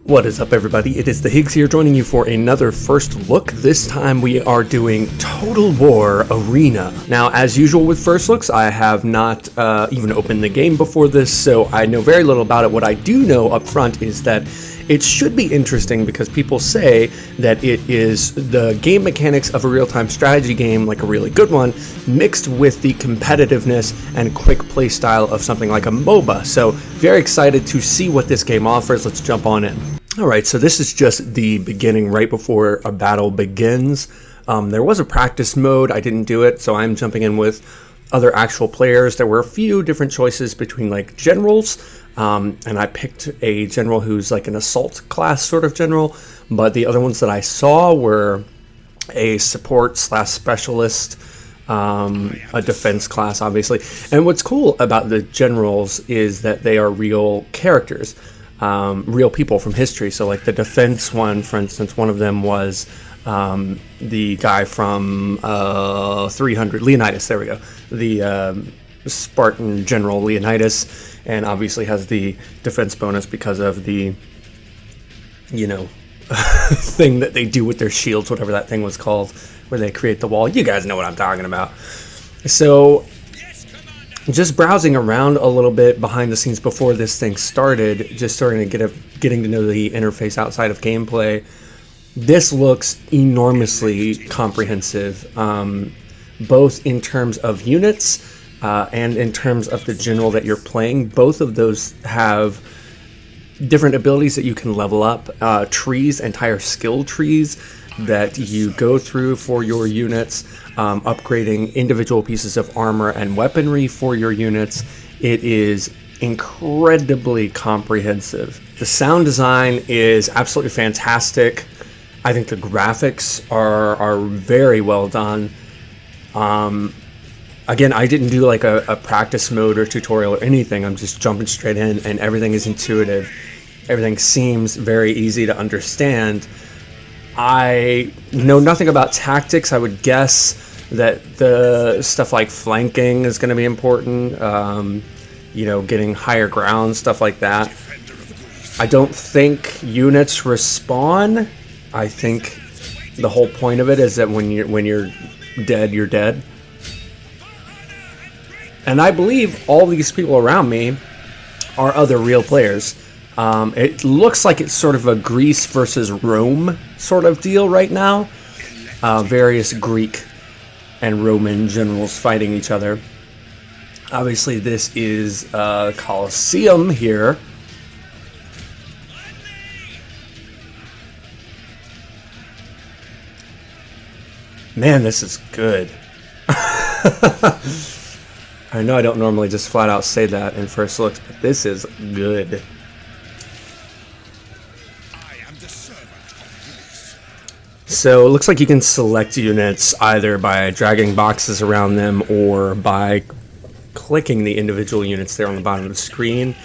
What is up, everybody? It is the Higgs here, joining you for another first look. This time we are doing Total War Arena. Now, as usual with first looks, I have not even opened the game before this, so I know very little about it. What I do know up front is that it should be interesting because people say that it is the game mechanics of a real-time strategy game, like a really good one, mixed with the competitiveness and quick play style of something like a MOBA. So very excited to see what this game offers. Let's jump on in. Alright, so this is just the beginning right before a battle begins. There was a practice mode, I didn't do it, so I'm jumping in with other actual players. There were a few different choices between like generals, and I picked a general who's like an assault class sort of general, but the other ones that I saw were a support slash specialist, a defense class obviously. And what's cool about the generals is that they are real characters. Real people from history. So like the defense one, for instance, one of them was the guy from 300, Leonidas, there we go. The Spartan general Leonidas, and obviously has the defense bonus because of the, you know, thing that they do with their shields, whatever that thing was called, where they create the wall. You guys know what I'm talking about. So just browsing around a little bit behind the scenes before this thing started, just starting to getting to know the interface outside of gameplay. This looks enormously comprehensive, both in terms of units and in terms of the general that you're playing. Both of those have different abilities that you can level up, trees, entire skill trees that you go through for your units, upgrading individual pieces of armor and weaponry for your units. It is incredibly comprehensive. The sound design is absolutely fantastic. I think the graphics are very well done. Again, I didn't do like a practice mode or tutorial or anything. I'm just jumping straight in, and everything is intuitive. Everything seems very easy to understand. I know nothing about tactics. I would guess that the stuff like flanking is going to be important, you know, getting higher ground, stuff like that. I don't think units respawn. I think the whole point of it is that when you're dead, you're dead. And I believe all these people around me are other real players. It looks like it's sort of a Greece versus Rome sort of deal right now. Various Greek and Roman generals fighting each other. Obviously, this is Colosseum here. Man, this is good. I know I don't normally just flat out say that in first looks, but this is good. So it looks like you can select units either by dragging boxes around them or by clicking the individual units there on the bottom of the screen.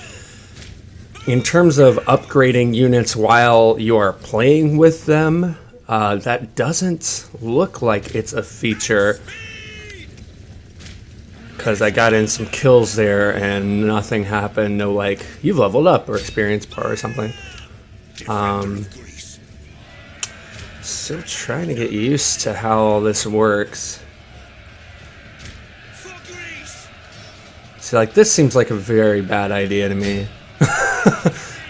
In terms of upgrading units while you are playing with them, that doesn't look like it's a feature, because I got in some kills there and nothing happened. No, like, you've leveled up or experience bar or something. Still trying to get used to how all this works. See, like, this seems like a very bad idea to me.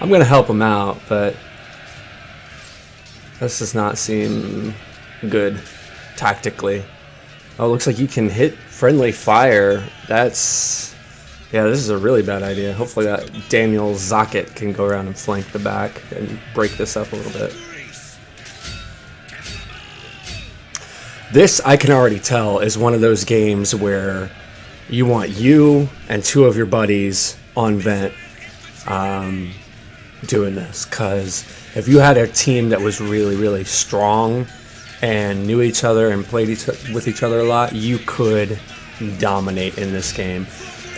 I'm gonna help him out, but this does not seem good tactically. Oh, it looks like you can hit friendly fire. That's... yeah, this is a really bad idea. Hopefully that Daniel Zocket can go around and flank the back and break this up a little bit. This, I can already tell, is one of those games where you want you and two of your buddies on vent doing this. Because if you had a team that was really, really strong and knew each other and played with each other a lot, you could dominate in this game.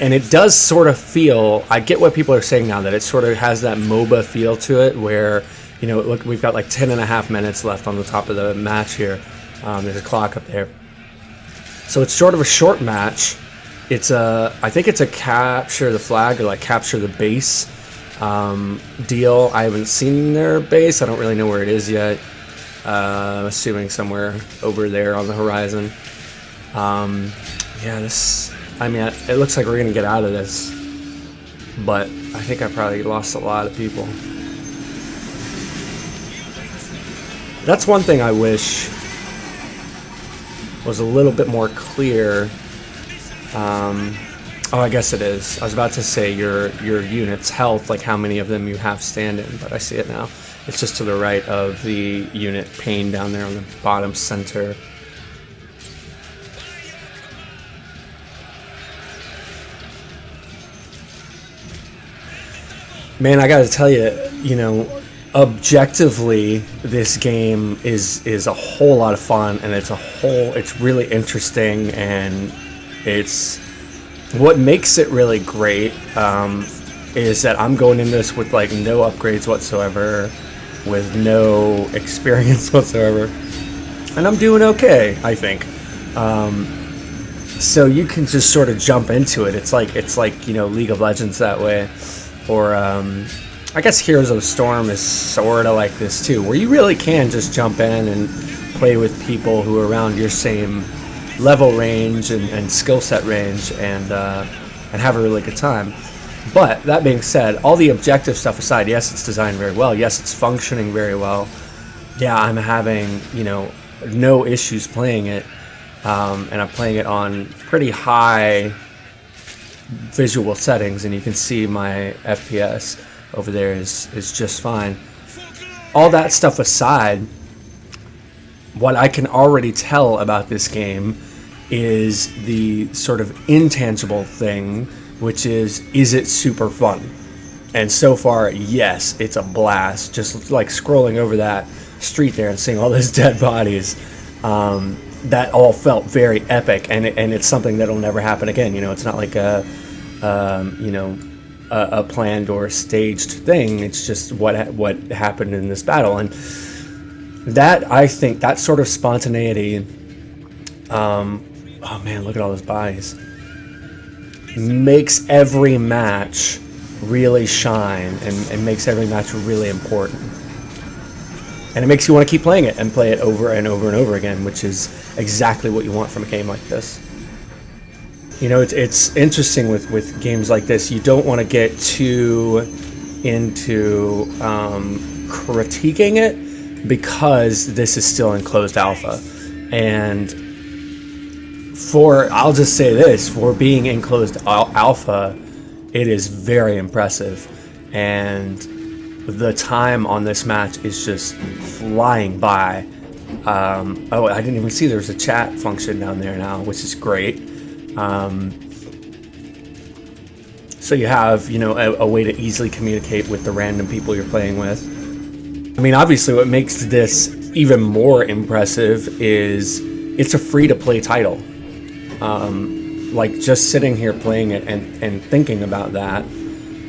And it does sort of feel, I get what people are saying now, that it sort of has that MOBA feel to it where, you know, look, we've got like 10.5 minutes left on the top of the match here. There's a clock up there. So it's sort of a short match. It's a, I think it's a capture the flag or like capture the base deal. I haven't seen their base. I don't really know where it is yet. I'm assuming somewhere over there on the horizon. Yeah, it looks like we're going to get out of this, but I think I probably lost a lot of people. That's one thing I wish was a little bit more clear. Oh, I guess it is. I was about to say your unit's health, like how many of them you have standing, but I see it now. It's just to the right of the unit pane down there on the bottom center. Man, I gotta tell you, objectively, this game is a whole lot of fun, and it's really interesting, and it's what makes it really great is that I'm going into this with like no upgrades whatsoever, with no experience whatsoever, and I'm doing okay, I think. So you can just sort of jump into it. It's like League of Legends that way, or I guess Heroes of the Storm is sort of like this too, where you really can just jump in and play with people who are around your same level range and skill set range, and have a really good time. But that being said, all the objective stuff aside, yes, it's designed very well. Yes, it's functioning very well. Yeah, I'm having no issues playing it, and I'm playing it on pretty high visual settings, and you can see my FPS over there is just fine. All that stuff aside, what I can already tell about this game is the sort of intangible thing, which is it super fun? And so far, yes, it's a blast. Just like scrolling over that street there and seeing all those dead bodies, that all felt very epic, and it's something that'll never happen again. It's not like a planned or staged thing. It's just what happened in this battle, and that, I think, that sort of spontaneity. Oh man, look at all those bodies. Makes every match really shine, and makes every match really important. And it makes you want to keep playing it and play it over and over and over again, which is exactly what you want from a game like this. It's interesting with games like this. You don't want to get too into critiquing it, because this is still in closed alpha. And I'll just say this, for being in closed alpha, it is very impressive, and the time on this match is just flying by. Oh, I didn't even see there's a chat function down there now, which is great. So you have, a way to easily communicate with the random people you're playing with. I mean, obviously what makes this even more impressive is it's a free-to-play title. Like, just sitting here playing it and thinking about that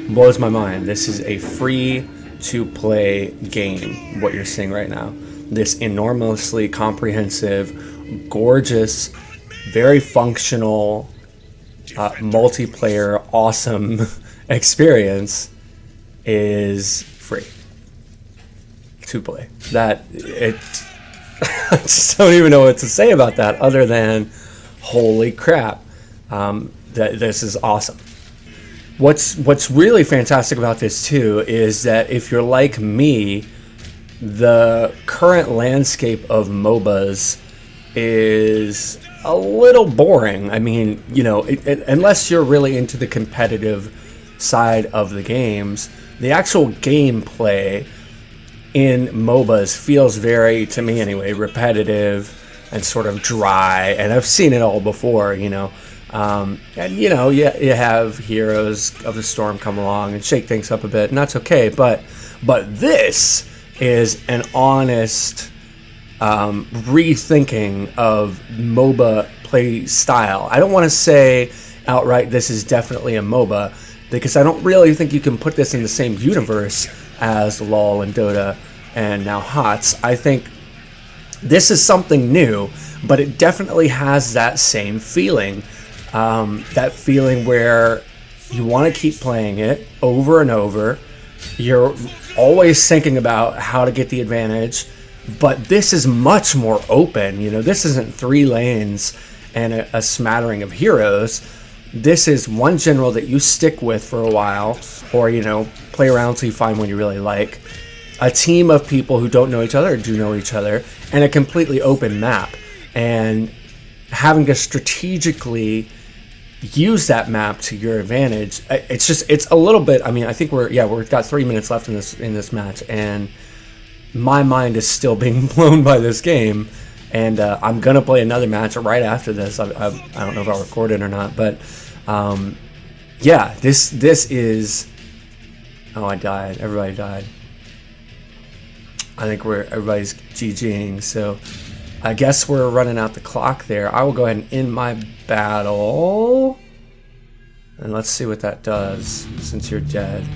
blows my mind. This is a free-to-play game, what you're seeing right now. This enormously comprehensive, gorgeous, very functional, multiplayer, awesome experience is free to play. I just don't even know what to say about that, other than holy crap, that this is awesome. What's really fantastic about this too is that if you're like me, the current landscape of MOBAs is a little boring. I mean, unless you're really into the competitive side of the games, the actual gameplay in MOBAs feels very, to me anyway, repetitive and sort of dry, and I've seen it all before, and you have Heroes of the Storm come along and shake things up a bit, and that's okay, but this is an honest rethinking of MOBA play style. I don't want to say outright this is definitely a MOBA, because I don't really think you can put this in the same universe as LoL and Dota and now HOTS. I think this is something new, but it definitely has that same feeling. That feeling where you want to keep playing it over and over. You're always thinking about how to get the advantage, but this is much more open. You know, this isn't 3 lanes and a smattering of heroes. This is one general that you stick with for a while, or, you know, play around till you find one you really like. A team of people who don't know each other or do know each other, and a completely open map. And having to strategically use that map to your advantage, it's a little bit. I mean, I think we've got 3 minutes left in this match, and my mind is still being blown by this game. And I'm gonna play another match right after this. I don't know if I'll record it or not, but yeah, this is. Oh, I died. Everybody died. I think everybody's GGing. So I guess we're running out the clock there. I will go ahead and end my battle, and let's see what that does. Since you're dead.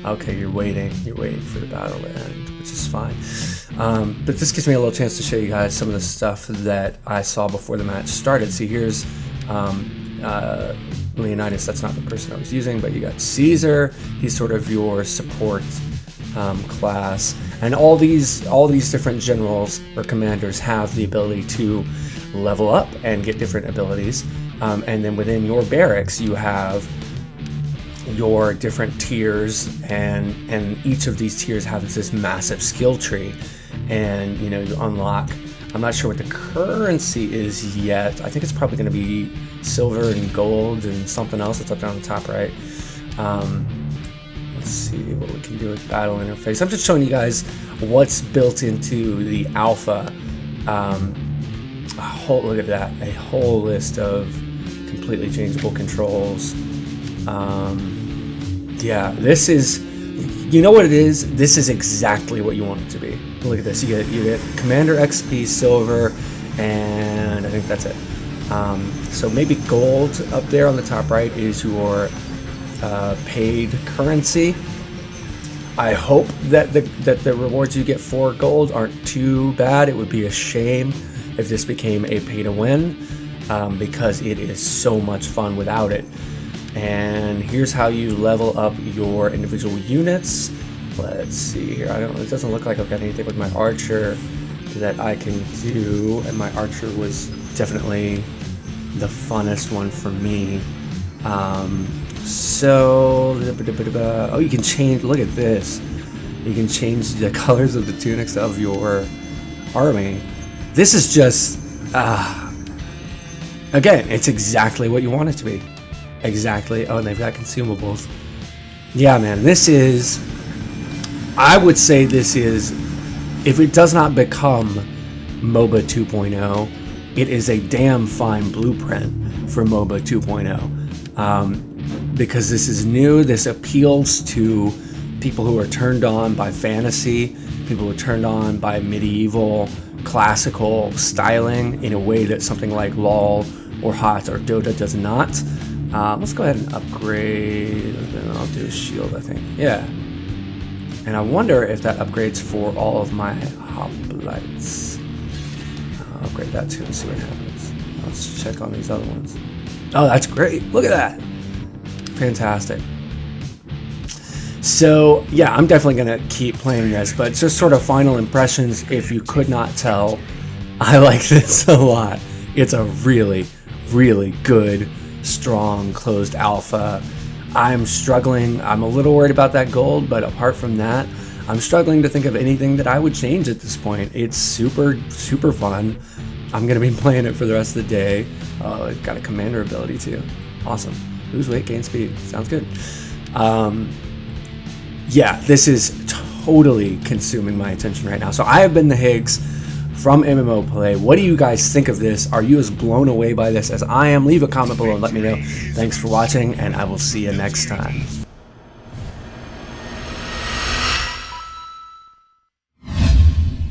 Okay, you're waiting for the battle to end, which is fine. But this gives me a little chance to show you guys some of the stuff that I saw before the match started. See, here's Leonidas. That's not the person I was using, but you got Caesar. He's sort of your support class, and all these different generals or commanders have the ability to level up and get different abilities. And then within your barracks, you have your different tiers, and each of these tiers have this massive skill tree, and you know, you unlock. I'm not sure what the currency is yet. I think it's probably going to be silver and gold and something else that's up down the top right. Let's see what we can do with battle interface. I'm just showing you guys what's built into the alpha. Look at that, a whole list of completely changeable controls. Yeah, this is, you know what it is? This is exactly what you want it to be. Look at this. You get Commander XP, silver, and I think that's it. So maybe gold up there on the top right is your paid currency. I hope that the rewards you get for gold aren't too bad. It would be a shame if this became a pay to win, because it is so much fun without it. And here's how you level up your individual units. Let's see here. It doesn't look like I've got anything with my archer that I can do, and my archer was definitely the funnest one for me. Oh, you can change. Look at this. You can change the colors of the tunics of your army. This is just, again, it's exactly what you want it to be. Exactly. Oh, and they've got consumables. Yeah, man, this is, I would say this is, if it does not become MOBA 2.0, it is a damn fine blueprint for MOBA 2.0. Because this is new, this appeals to people who are turned on by fantasy, people who are turned on by medieval, classical styling in a way that something like LoL or HOTS or Dota does not. Let's go ahead and upgrade, and I'll do a shield, I think. Yeah. And I wonder if that upgrades for all of my hoplites. I'll upgrade that too and see what happens. Let's check on these other ones. Oh, that's great. Look at that. Fantastic. So, yeah, I'm definitely going to keep playing this, but just sort of final impressions, if you could not tell, I like this a lot. It's a really, really good, strong, closed alpha. I'm struggling. I'm a little worried about that gold, but apart from that, I'm struggling to think of anything that I would change at this point. It's super, super fun. I'm going to be playing it for the rest of the day. Oh, it's got a commander ability too. Awesome. Lose weight, gain speed. Sounds good. Yeah, this is totally consuming my attention right now. So I have been the Higgs from MMO Play. What do you guys think of this? Are you as blown away by this as I am? Leave a comment below and let me know. Thanks for watching, and I will see you next time.